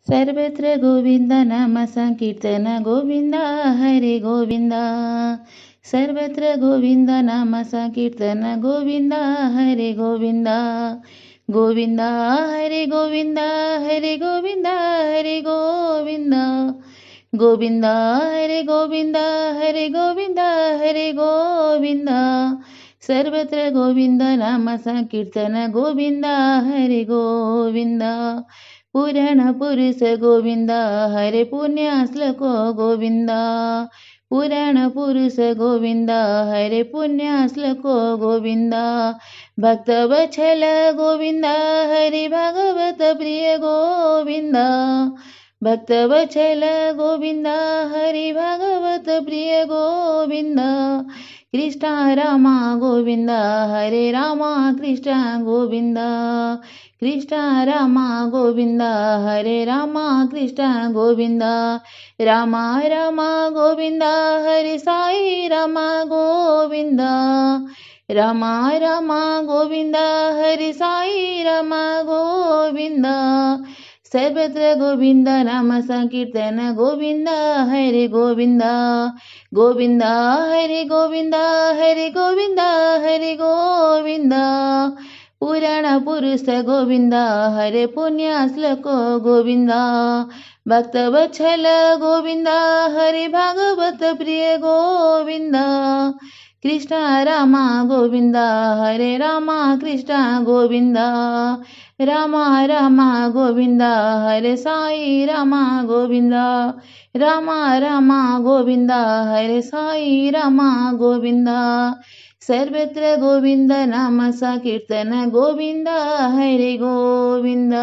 सर्वत्र गोविंद नाम संकीर्तन गोविंद हरे गोविंद। सर्वत्र गोविंद नाम संकीर्तन गोविंद हरे गोविंद। गोविंद हरे गोविंद हरे गोविंद हरे गोविंद। गोविंद हरे गोविंद हरे गोविंद हरे गोविंद। सर्वत्र गोविंद नाम संकीर्तन गोविंद हरे गोविंद। पुराण पुरुष गोविंद हरे पुण्य श्लोको गोविंद। पुराण पुरुष गोविंद हरे पुण्य श्लोको गोविंद। भक्त वत्सल गोविंद हरे भागवत प्रिय गोविंद। भक्त वत्सल गोविंद हरे भागवत प्रिय गोविंद। कृष्ण राम गोविंद हरे राम कृष्ण गोविंद। कृष्ण राम गोविंद हरे राम कृष्ण गोविंद। राम राम गोविंद हरे साई राम गोविंद। राम राम गोविंद हरे साई राम गोविंद। सर्वत्र गोविंद नाम संकीर्तन गोविंद हरे गोविंद। गोविंद हरे गोविंद हरे गोविंद हरे गोविंद। पुराण पुरुष गोविंद हरे पुण्य श्लोको गोविंद। भक्त वत्सल गोविंद हरे भागवत प्रिय गोविंद। कृष्ण राम गोविंद हरे राम कृष्ण गोविंद। राम राम गोविंद हरे साई राम गोविंद। राम राम गोविंद हरे साई राम गोविंद। सर्वत्र गोविंद नाम संकीर्तन गोविंद हरे गोविंद।